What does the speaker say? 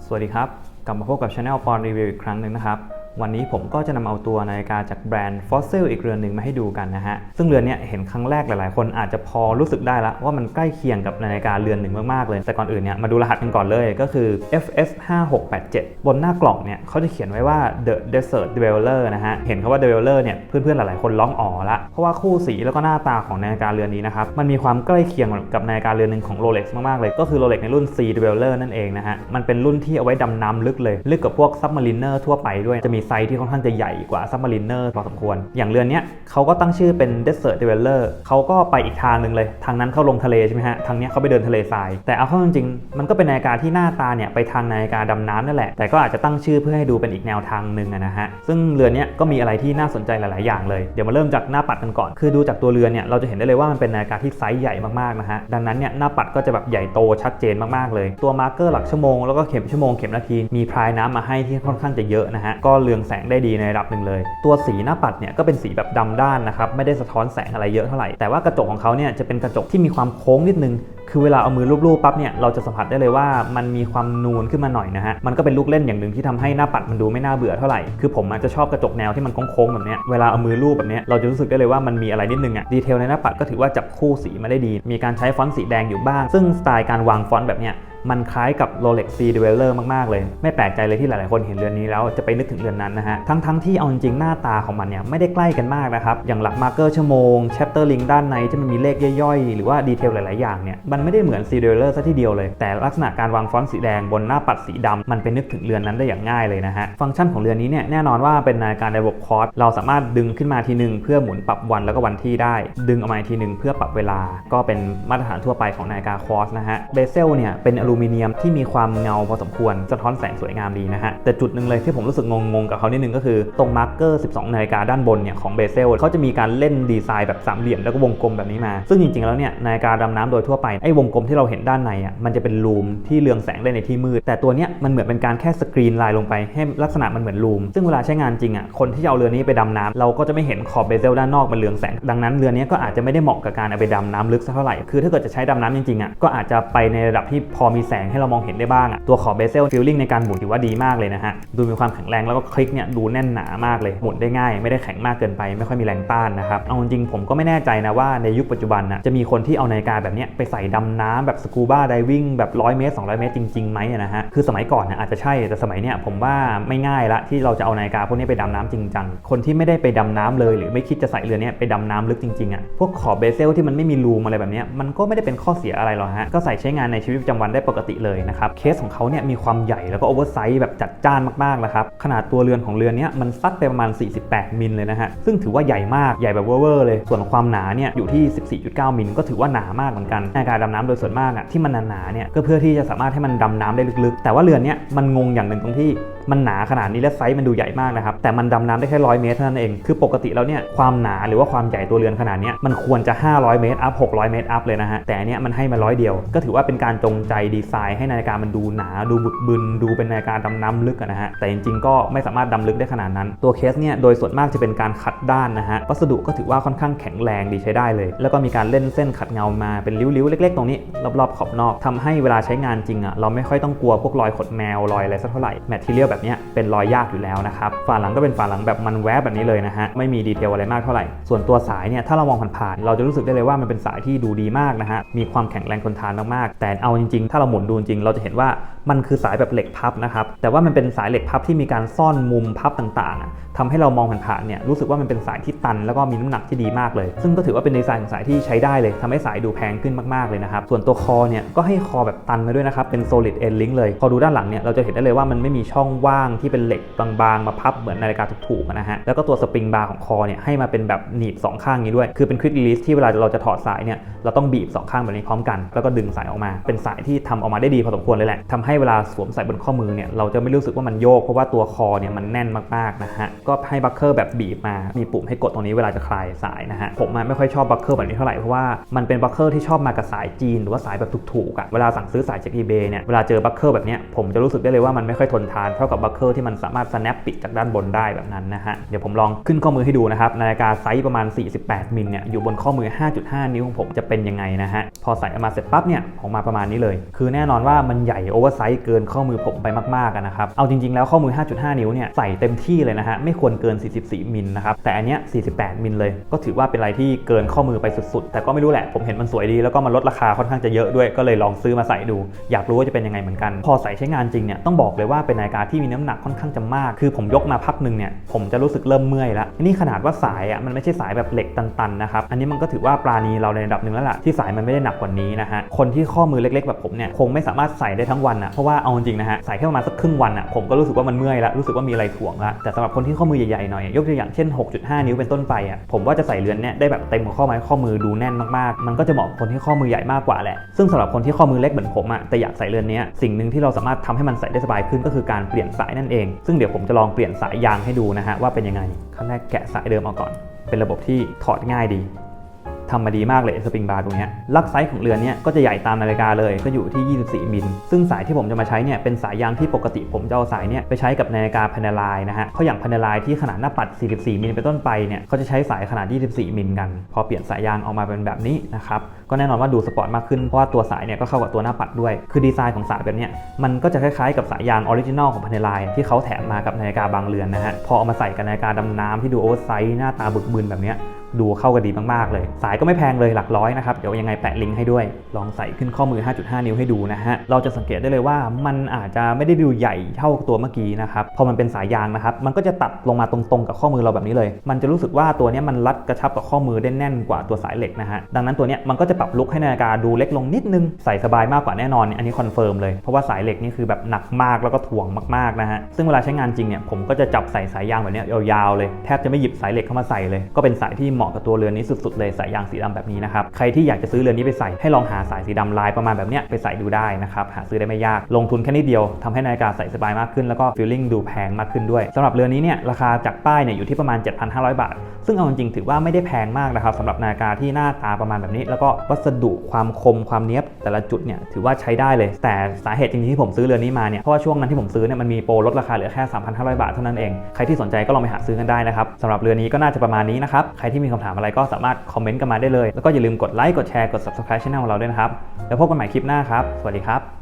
สวัสดีครับกลับมาพบกับ Channel ปอนรีวิวอีกครั้งหนึ่งนะครับวันนี้ผมก็จะนำเอาตัวนาฬิกาจากแบรนด์ Fossil อีกเรือนหนึ่งมาให้ดูกันนะฮะซึ่งเรือนนี้เห็นครั้งแรกหลายๆคนอาจจะพอรู้สึกได้ละว่ามันใกล้เคียงกับนาฬิกาเรือนหนึ่งมากๆเลยแต่ก่อนอื่นเนี่ยมาดูรหัสกันก่อนเลยก็คือ FS 5687บนหน้ากล่องเนี่ยเขาจะเขียนไว้ว่า The Desert Dweller นะฮะเห็นคำว่า Dweller เนี่ยเพื่อนๆหลายๆคนร้องอ๋อละเพราะว่าคู่สีแล้วก็หน้าตาของนาฬิกาเรือนนี้นะครับมันมีความใกล้เคียงกับนาฬิกาเรือนหนึ่งของ Rolex มากๆเลยก็คือ Rolex ในรุ่น Sea Dweller นั่นเองนะฮะมันเป็นรุ่นที่เอาไว้ดำน้ำลึกเลยลึกกับพวก Submariner ทั่วไปด้วยจะมีไซส์ที่ค่อนข้างจะใหญ่กว่า Submariner พอสมควรอย่างเรือนนี้เขาก็ตั้งชื่อเป็น Desert Dweller เขาก็ไปอีกทางหนึ่งเลยทางนั้นเข้าลงทะเลใช่ไหมฮะทางนี้เขาไปเดินทะเลทรายแต่เอาเข้าจริงๆมันก็เป็นนาฬิกาที่หน้าตาเนี่ยไปทางนาฬิกาดำน้ำนั่นแหละแต่ก็อาจจะตั้งชื่อเพื่อให้ดูเป็นอีกแนวทางหนึ่งนะฮะซึ่งเรือนนี้ก็มีอะไรที่น่าสนใจหลายๆอย่างเลยเดี๋ยวมาเริ่มจากหน้าปัดกันก่อนคือดูจากตัวเรือนเนี่ยเราจะเห็นได้เลยว่ามันเป็นนาฬิกาที่ไซส์ใหญ่มากๆนะฮะดังนั้นเนี่ยหน้าปัดก็จะแบบใหญ่โตชัดเจนมากๆเลยตัวมาร์เกอร์หลักชั่วโมงแล้วก็เข็มชั่วโมงเข็มนาทีมีพรายน้ำมาให้ที่ค่อนข้างจะเยอะนะฮะก็เรืองแสงได้ดีในระดับหนึ่งเลยตัวสีหน้าปัดเนี่ยก็เป็นสีแบบดำด้านนะครับไม่ได้สะท้อนแสงอะไรเยอะเท่าไหร่แต่ว่ากระจกของเขาเนี่ยจะเป็นกระจกที่มีความโค้งนิดนึงคือเวลาเอามือลูบๆปั๊บเนี่ยเราจะสัมผัสได้เลยว่ามันมีความนูนขึ้นมาหน่อยนะฮะมันก็เป็นลูกเล่นอย่างหนึ่งที่ทำให้หน้าปัดมันดูไม่น่าเบื่อเท่าไหร่คือผมอาจจะชอบกระจกแนวที่มันโค้งๆแบบนี้เวลาเอามือลูบแบบนี้เราจะรู้สึกได้เลยว่ามันมีอะไรนิดนึงดีเทลในหน้าปัดก็ถือว่าจับคู่สีมาได้ดีมีการใช้ฟอนต์สีแดงอยู่บ้างซึ่งสไตล์การวางฟอนต์แบบเนี้ยมันคล้ายกับ Rolex Sea Dweller มากๆเลยไม่แปลกใจเลยที่หลายๆคนเห็นเรือนนี้แล้วจะไปนึกถึงเรือนนั้นนะฮะทั้งที่เอาจริงๆหน้าตาของมันเนี่ยไม่ได้ใกล้กันมากนะครับอย่างหลักมาร์เกอร์ชั่วโมง Chapter Ring ด้านในที่มันมีเลขย่อยๆหรือว่าดีเทลหลายๆอย่างเนี่ยมันไม่ได้เหมือน Sea Dweller ซะทีเดียวเลยแต่ลักษณะการวางฟอนต์สีแดงบนหน้าปัดสีดำมันไปนึกถึงเรือนนั้นได้อย่างง่ายเลยนะฮะฟังก์ชันของเรือนนี้เนี่ยแน่นอนว่าเป็นนาฬิกาในระบบคอร์สเราสามารถดึงขึ้นมาทีนึงเพื่อหมุนปรับวันแล้วก็วันที่ได้ดึงออกมาทีนึงเพื่อปรับเวลาก็เป็นมาตรฐานทั่วไปของนาฬิกาคอร์สนะฮะเบเซลเนี่ยเป็นอลูมิเนียมที่มีความเงาพอสมควรสะท้อนแสงสวยงามดีนะฮะแต่จุดหนึ่งเลยที่ผมรู้สึกงงกับเขานิดนึงก็คือตรงมาร์กเกอร์12นาฬิกาด้านบนเนี่ยของเบเซลเขาจะมีการเล่นดีไซน์แบบสามเหลี่ยมแล้วก็วงกลมแบบนี้มาซึ่งจริงๆแล้วเนี่ยนาฬิกาดำน้ำโดยทั่วไปไอ้วงกลมที่เราเห็นด้านในมันจะเป็นลูมที่เรืองแสงได้ในที่มืดแต่ตัวเนี้ยมันเหมือนเป็นการแค่สกรีนลายลงไปให้ลักษณะมันเหมือนลูมซึ่งเวลาใช้งานจริงคนที่เอาเรือนี้ไปดำน้ำเราก็จะไม่เห็นขอบเบเซลด้านนอกมันเรืองแสงดังนั้นเรือนี้ก็อาจจะไม่ได้เหมาะกับการเอาไปดำน้ำลึกสักเท่าไหร่คือถ้าเกิดจะใช้ดำน้ำจริงๆก็อาจจะไปในระดับที่พอมีแสงให้เรามองเห็นได้บ้างตัวขอบเบเซลฟีลลิ่งในการหมุนถือว่าดีมากเลยนะฮะดูมีความแข็งแรงแล้วก็คลิกเนี่ยดูแน่นหนามากเลยหมุนได้ง่ายไม่ได้แข็งมากเกินไปไม่ค่อยมีแรงต้านนะครับเอาจริงผมก็ไม่แน่ใจนะว่าในยุคปัจจุบันจะมีคนที่เอานาฬิกาแบบนี้ไปใส่ดำน้ำแบบสกูบ้าไดวิ่งแบบ100 เมตร 200 เมตรจริงๆไหมนะฮะคือสมัยก่อนอาจจะใช่แต่สมัยเนี้ยผมว่าไม่ง่ายละที่เราจะเอานาฬิกาพวกนี้ไปดำน้ำจริงจังคนที่ไม่ได้ไปดำน้ำเลยหรือไม่คิดจะใส่เรือนี้ไปดำน้ำลึกจริงๆพวกขอบเบเซลที่มันไม่มีรูมอะไรแบบนี้มันก็ไม่ได้เป็นข้อเสียอะไรหรอกฮะก็ใส่ใช้งานในชีวิตประจำวันได้ปกติเลยนะครับเคสของเขาเนี่ยมีความใหญ่แล้วก็โอเวอร์ไซส์แบบจัดจ้านมากๆนะครับขนาดตัวเรือนของเรือนนี้มันซัดไปประมาณ48มิลเลยนะฮะซึ่งถือว่าใหญ่มากใหญ่แบบเวอร์เลยส่วนความหนาเนี่ยอยู่ที่14.9มิลก็ถือว่าหนามากเหมือนกันในการดำน้ำโดยส่วนมากที่มันหนาๆเนี่ยก็เพื่อที่จะสามารถให้มันดำน้ำได้ลึกๆแต่ว่าเรือนนี้มันงงอย่างหนึ่งตรงที่มันหนาขนาดนี้และไซส์มันดูใหญ่มากนะครับแต่มันดำน้ำได้แค่100 เมตรเท่านั้นเองคือปกติแล้วเนี่ยความหนาหรือว่าความใหญ่ตัวเรือนขนาดนี้มันควรจะ500 เมตรอัพ600 เมตรอัพเลยนะฮะแต่อันเนี้ยมันให้มา100เดียวก็ถือว่าเป็นการจงใจดีไซน์ให้นาฬิกามันดูหนาดูบึกบึนดูเป็นนาฬิกาดำน้ำลึกนะฮะแต่จริงๆก็ไม่สามารถดำลึกได้ขนาดนั้นตัวเคสเนี่ยโดยส่วนมากจะเป็นการขัดด้านนะฮะวัสดุก็ถือว่าค่อนข้างแข็งแรงดีใช้ได้เลยแล้วก็มีการเล่นเส้นขัดเงามาเป็นริ้วๆเล็กๆตรงนี้รอบๆขอบนอกทำให้เวลาใช้งานจริงเราไม่ค่อยต้องกลัวพวกรอยขดแมวรอยอะไรสักเท่าไหร่แมททีเรียลแบบนี้เป็นรอยยากอยู่แล้วนะครับฝาหลังก็เป็นฝาหลังแบบมันแวบแบบนี้เลยนะฮะไม่มีดีเทลอะไรมากเท่าไหร่ส่วนตัวสายเนี่ยถ้าเรามองผ่านๆเราจะรู้สึกได้เลยว่ามันเป็นสายที่ดูดีมากนะฮะมีความแข็งแรงทนทานมากๆแต่เอาจริงๆถ้าเราหมุนดูจริงเราจะเห็นว่ามันคือสายแบบเหล็กพับนะครับแต่ว่ามันเป็นสายเหล็กพับที่มีการซ่อนมุมพับต่างๆทำให้เรามองผ่านๆเนี่ยรู้สึกว่ามันเป็นสายที่ตันแล้วก็มีน้ำหนักที่ดีมากเลยซึ่งก็ถือว่าเป็นดีไซน์ของสายที่ใช้ได้เลยทำให้สายดูแพงขึ้นมากๆเลยนะครับส่วนตัวคอเนี่ยก็ให้คอแบบตันมาด้วยนะครับเป็น solid end link เลยพอดูด้านหลังเนี่ยเราจะเห็นได้เลยว่ามันไม่มีช่องว่างที่เป็นเหล็กบางๆมาพับเหมือนนาฬิกาถูกๆนะฮะแล้วก็ตัวสปริงบาร์ของคอเนี่ยให้มาเป็นแบบหนีบ2ข้างนี้ด้วยคือเป็น quick release ที่เวลาเราจะถอดสายเนี่ยเราต้องบีบ2ข้างแบบนี้พร้อมกันแล้วก็ดึงสายออกมาเป็นสายที่ทำออกมาได้ดีพอสมควรเลยแหละทำให้เวลาสวมใส่บนข้อมือเนี่ยเราจะไม่รู้สึกว่ามันโยกเพราะว่าตัวคอเนี่ยมันแน่นมากๆนะฮะก็ให้บัคเกอร์แบบบีบมามีปุ่มให้กดตรงนี้เวลาจะคลายสายนะฮะผมไม่ค่อยชอบบัคเกอร์แบบนี้เท่าไหร่เพราะว่ามันเป็นบัคเกอร์ที่ชอบมากับสายจีนหรือว่าสายแบบถูกๆเวลาสั่งซื้อสายจาก eBay เนี่ยเวลาเจอบัคเกอร์แบบนี้ผมจะรู้สึกได้เลยว่ามันไม่ค่อยทนทานเท่ากับ กับบัคเกิลที่มันสามารถ snap ปิดจากด้านบนได้แบบนั้นนะฮะเดี๋ยวผมลองขึ้นข้อมือให้ดูนะครับนาฬิกาไซส์ประมาณ48มิลเนี่ยอยู่บนข้อมือ 5.5 นิ้วของผมจะเป็นยังไงนะฮะพอใส่ออกมาเสร็จปั๊บเนี่ยออกมาประมาณนี้เลยคือแน่นอนว่ามันใหญ่โอเวอร์ไซส์เกินข้อมือผมไปมากๆนะครับเอาจริงๆแล้วข้อมือ 5.5 นิ้วเนี่ยใส่เต็มที่เลยนะฮะไม่ควรเกิน44มิลนะครับแต่อันเนี้ย48มิลเลยก็ถือว่าเป็นอะไรที่เกินข้อมือไปสุดๆแต่ก็ไม่รู้แหละผมเห็นมันสวยดีแล้วก็มันลดราคาค่อนข้างจะเยอะด้วยก็เลยลองซื้อมาใส่ดูอยากรู้ว่าจะเป็นยังไงเหมือนกันพอใส่ใช้งานจริงเนี่ยต้องบอกเลยว่าเป็นนาฬิกาที่มีน้ำหนักค่อนข้างจะมากคือผมยกมาพักนึงเนี่ยผมจะรู้สึกเริ่มเมื่อยแล้วนี่ขนาดว่าสายมันไม่ใช่สายแบบเหล็กตันๆนะครับอันนี้มันก็ถือว่าปราณีเราในระดับหนึ่งแล้วล่ะที่สายมันไม่ได้หนักกว่านี้นะฮะคนที่ข้อมือเล็กๆแบบผมเนี่ยคงไม่สามารถใส่ได้ทั้งวันเพราะว่าเอาจริงๆนะฮะใส่แค่ประมาณสักครึ่งวันผมก็รู้สึกว่ามันเมื่อยแล้วรู้สึกว่ามีอะไรถ่วงละแต่สำหรับคนที่ข้อมือใหญ่ๆหน่อยยกตัวอย่างเช่น 6.5 นิ้วเป็นต้นไปผมว่าจะใส่เรือนเนี่ยได้แบบเต็มข้อไม้ข้อมือดูแน่นมากๆมันก็จะเหมาะกับคนที่ข้อมือใหญ่มากกว่าแหละซึ่งสำหรับคนที่ข้อมือเล็กเหมือนผมแต่อยากใส่เรือนนี้สิ่งหนึ่งที่เราสามารถทำให้มันใส่ได้สบายขึ้นก็คือการเปลี่ยนสายนั่นเองซึ่งเดี๋ยวผมจะลองเปลี่ยนสายยางให้ดูนะฮะว่าเป็นยังไงขั้นแรกแกะสายเดิมออกก่อนเป็นระบบที่ถอดง่ายดีทำมาดีมากเลยสปริงบาร์ตรงนี้ลักไซส์ของเรือนนี้ก็จะใหญ่ตามนาฬิกาเลยก็อยู่ที่24มิลซึ่งสายที่ผมจะมาใช้เนี่ยเป็นสายยางที่ปกติผมจะเอาสายเนี่ยไปใช้กับนาฬิกาพานาไลน์นะฮะเพราะอย่างพานาไลน์ที่ขนาดหน้าปัด44มิลเป็นต้นไปเนี่ยเขาจะใช้สายขนาด24มิลกันพอเปลี่ยนสายยางออกมาเป็นแบบนี้นะครับก็แน่นอนว่าดูสปอร์ตมากขึ้นเพราะว่าตัวสายเนี่ยก็เข้ากับตัวหน้าปัดด้วยคือดีไซน์ของสายแบบนี้มันก็จะคล้ายๆกับสายยางออริจินอลของพานาไลน์ที่เขาแถมมากับนาฬิกาบางเรือนนะฮะพอเอามาใส่กับนาฬิกาดำน้ำที่ดูโอเวอร์ไซส์หน้าตาบึกบึนแบบนี้ดูเข้ากันดีมากๆเลยสายก็ไม่แพงเลยหลักร้อยนะครับเดี๋ยวยังไงแปะลิงก์ให้ด้วยลองใส่ขึ้นข้อมือ 5.5 นิ้วให้ดูนะฮะเราจะสังเกตได้เลยว่ามันอาจจะไม่ได้ดูใหญ่เท่าตัวเมื่อกี้นะครับพอมันเป็นสายยางนะครับมันก็จะตัดลงมาตรงๆกับข้อมือเราแบบนี้เลยมันจะรู้สึกว่าตัวนี้มันรัดกระชับกับข้อมือได้แน่นกว่าตัวสายเหล็กนะฮะดังนั้นตัวนี้มันก็จะปรับลุคให้นาฬิกาดูเล็กลงนิดนึงใส่สบายมากกว่าแน่นอนอันนี้คอนเฟิร์มเลยเพราะว่าสายเหล็กนี่คือแบบหนักมากแล้วก็ถ่วงมากๆนะฮะซึ่งเวลาใช้งานจริงเนี่ยผมก็จะจับใส่สายยางแบบนี้ยาวๆเลยแทบจะไม่หยิบสายเหล็กเข้ามาใส่เลยก็เป็นสายที่เหมาะกับตัวเรือนนี้สุดๆเลยสายยางสีดำแบบนี้นะครับใครที่อยากจะซื้อเรือนนี้ไปใส่ให้ลองหาสายสีดำลายประมาณแบบนี้ไปใส่ดูได้นะครับหาซื้อได้ไม่ยากลงทุนแค่นิดเดียวทำให้นาฬิกาใส่สบายมากขึ้นแล้วก็ฟีลลิ่งดูแพงมากขึ้นด้วยสำหรับเรือนนี้เนี่ยราคาจากป้ายเนี่ยอยู่ที่ประมาณ 7,500 บาทซึ่งเอาจริงๆถือว่าไม่ได้แพงมากนะครับสำหรับนาฬิกาที่หน้าตาประมาณแบบนี้แล้วก็วัสดุความคมความเนี๊ยบแต่ละจุดเนี่ยถือว่าใช้ได้เลยแต่สาเหตุจริงๆที่ผมซื้อเรือนนี้มาเนี่ยเพราะว่าช่วงนั้นที่ผมซื้อเนี่ยมันมีโปรลดราคาเหลือแค่ 3,500 บาทเท่านั้นเองใครที่สนใจก็ลองไปหาซื้อกันได้นะครับสำหรับเรือนนี้ก็น่าจะประมาณนี้นะครับใครที่มีคำถามอะไรก็สามารถคอมเมนต์กันมาได้เลยแล้วก็อย่าลืมกดไลค์กดแชร์กด Subscribe Channel ของเราด้วยนะครับแล้วพบกันใหม่คลิปหน้าครับสวัสดีครับ